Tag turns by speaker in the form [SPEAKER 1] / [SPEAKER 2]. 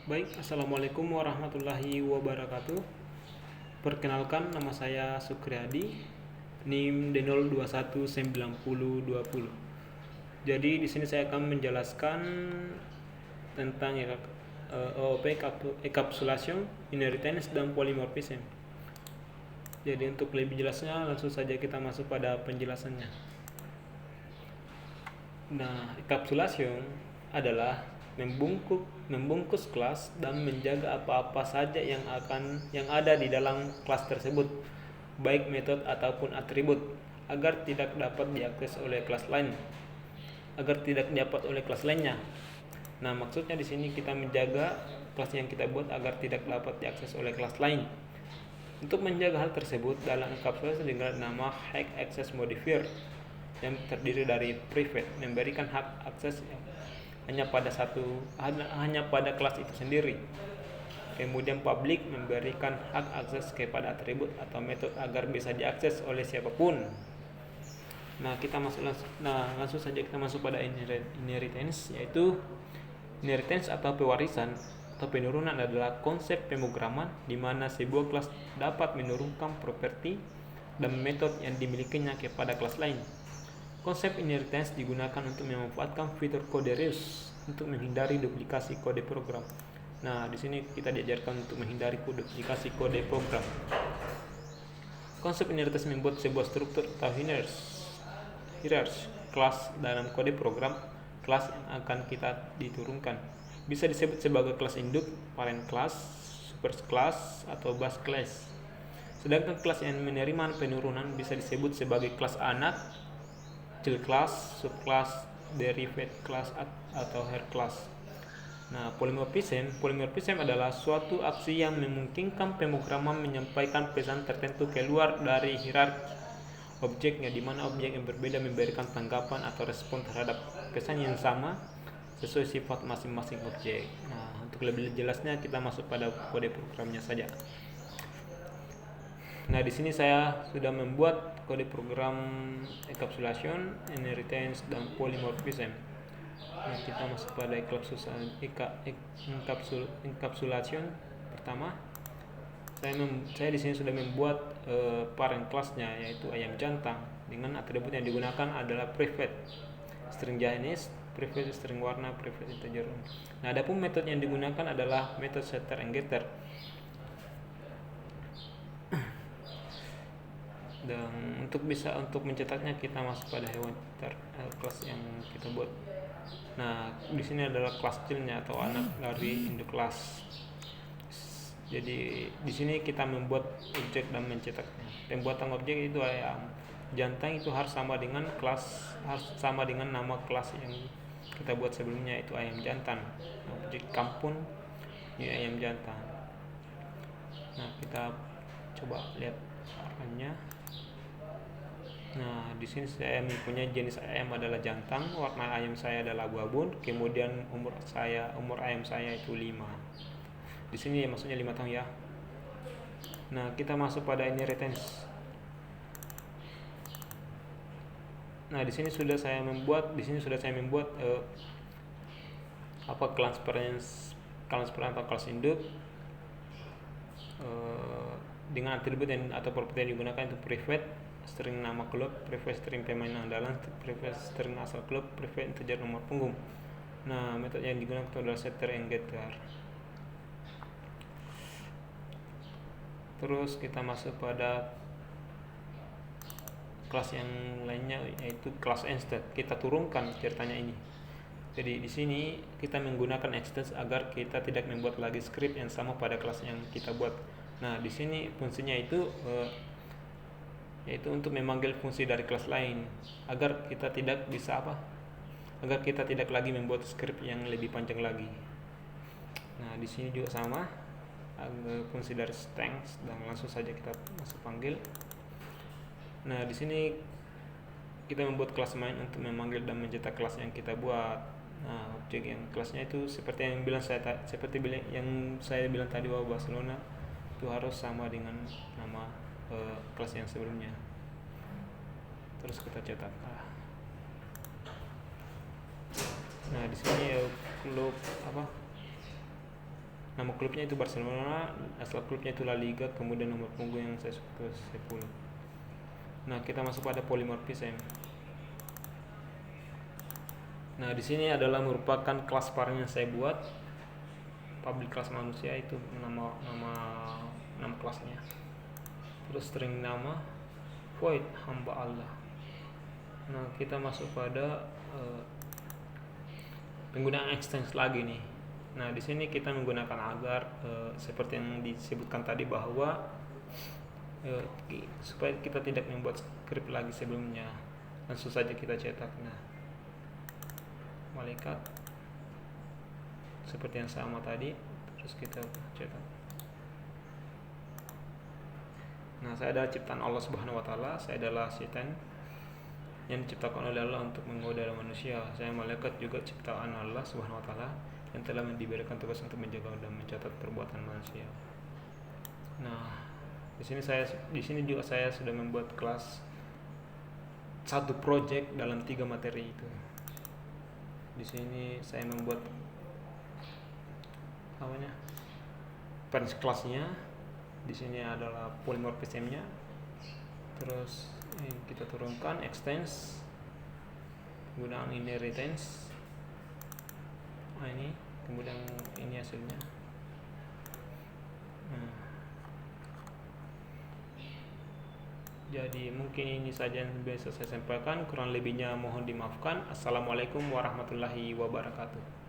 [SPEAKER 1] Baik, Assalamualaikum warahmatullahi wabarakatuh. Perkenalkan, nama saya Sukriyadi, NIM D02190020. Jadi di sini saya akan menjelaskan tentang OOP encapsulation, inheritance dan polymorphism. Jadi untuk lebih jelasnya langsung saja kita masuk pada penjelasannya. Nah, encapsulation adalah membungkus kelas dan menjaga apa-apa saja yang ada di dalam kelas tersebut, baik metode ataupun atribut, agar tidak dapat diakses oleh kelas lain, lainnya. Nah, maksudnya di sini kita menjaga kelas yang kita buat agar tidak dapat diakses oleh kelas lain. Untuk menjaga hal tersebut, dalam encapsulasi dengan nama hak access modifier yang terdiri dari private memberikan hak akses hanya pada kelas itu sendiri. Kemudian public memberikan hak akses kepada atribut atau metode agar bisa diakses oleh siapapun. Nah, langsung saja kita masuk pada inheritance, yaitu inheritance atau pewarisan atau penurunan adalah konsep pemrograman di mana sebuah kelas dapat menurunkan properti dan metode yang dimilikinya kepada kelas lain. Konsep inheritance digunakan untuk memanfaatkan fitur kode reuse untuk menghindari duplikasi kode program. Nah, di sini kita diajarkan untuk menghindari duplikasi kode program. Konsep inheritance membuat sebuah struktur atau hierarchy kelas dalam kode program kelas yang akan kita diturunkan. Bisa disebut sebagai kelas induk, parent class, superclass, atau base class. Sedangkan kelas yang menerima penurunan bisa disebut sebagai kelas anak, child class, subclass, derived class, atau hair class. Nah, polymorphism adalah suatu aksi yang memungkinkan pemrograman menyampaikan pesan tertentu keluar dari hierarki objeknya, di mana objek yang berbeda memberikan tanggapan atau respon terhadap pesan yang sama sesuai sifat masing-masing objek. Nah, untuk lebih jelasnya kita masuk pada kode programnya saja. Nah, di sini saya sudah membuat kode program encapsulation, inheritance, dan polymorphism. Nah, kita masuk pada encapsulation pertama. Saya di sini sudah membuat parent class-nya, yaitu ayam jantan, dengan atribut yang digunakan adalah private, string jenis, private string warna, private integer. Nah, adapun metode yang digunakan adalah metode setter and getter. Dan untuk mencetaknya kita masuk pada hewan kelas yang kita buat. Nah, di sini adalah kelas childnya atau anak dari induk kelas. Jadi di sini kita membuat objek dan mencetaknya. Pembuatan objek itu ayam jantan itu harus sama dengan nama kelas yang kita buat sebelumnya, itu ayam jantan. Objek kampung ini ayam jantan. Nah, kita coba lihat arahnya. Nah, di sini saya mempunyai jenis ayam adalah jantan, warna ayam saya adalah abu-abu, kemudian umur ayam saya itu 5. Di sini maksudnya 5 tahun ya. Nah, kita masuk pada inheritance. Nah, di sini sudah saya membuat kelas atau kelas induk dengan atribut atau properti yang digunakan itu private string nama klub, private string pemain andalan, private string asal klub, private integer nomor punggung. Nah, metode yang digunakan adalah setter and getter. Terus kita masuk pada kelas yang lainnya, yaitu kelas instance. Kita turunkan ceritanya ini. Jadi di sini kita menggunakan instance agar kita tidak membuat lagi script yang sama pada kelas yang kita buat. Nah, di sini fungsinya itu yaitu untuk memanggil fungsi dari kelas lain agar kita tidak lagi membuat script yang lebih panjang lagi. Nah, di sini juga sama, fungsi dari strings, dan langsung saja kita masuk panggil. Nah, di sini kita membuat kelas main untuk memanggil dan mencetak kelas yang kita buat. Nah, objek yang kelasnya itu seperti yang saya bilang tadi, bahwa Barcelona itu harus sama dengan nama kelas yang sebelumnya. Terus kita cetak. Nah, di sini klub Nama klubnya itu Barcelona, asal klubnya itu La Liga, kemudian nomor punggung yang saya suka 10. Nah, kita masuk pada polymorphism. Nah, di sini adalah merupakan kelas parent yang saya buat. Public kelas manusia itu nama kelasnya. Terus string nama void hamba Allah. Nah, kita masuk pada penggunaan extends lagi nih. Nah, di sini kita menggunakan agar seperti yang disebutkan tadi bahwa supaya kita tidak membuat script lagi sebelumnya, langsung saja kita cetak. Nah, malaikat seperti yang sama tadi, terus kita cetak. Nah, saya adalah ciptaan Allah Subhanahu wa taala, saya adalah setan yang diciptakan oleh Allah untuk menggoda manusia. Saya malaikat juga ciptaan Allah Subhanahu wa taala yang telah diberikan tugas untuk menjaga dan mencatat perbuatan manusia. Nah, di sini juga saya sudah membuat kelas satu project dalam 3 materi itu. Di sini saya membuat parent kelasnya. Di sini adalah polymorphism-nya. Terus kita turunkan extends, penggunaan inheritance. Nah, ini kemudian ini hasilnya. Jadi mungkin ini saja yang bisa saya sampaikan, kurang lebihnya mohon dimaafkan. Assalamualaikum warahmatullahi wabarakatuh.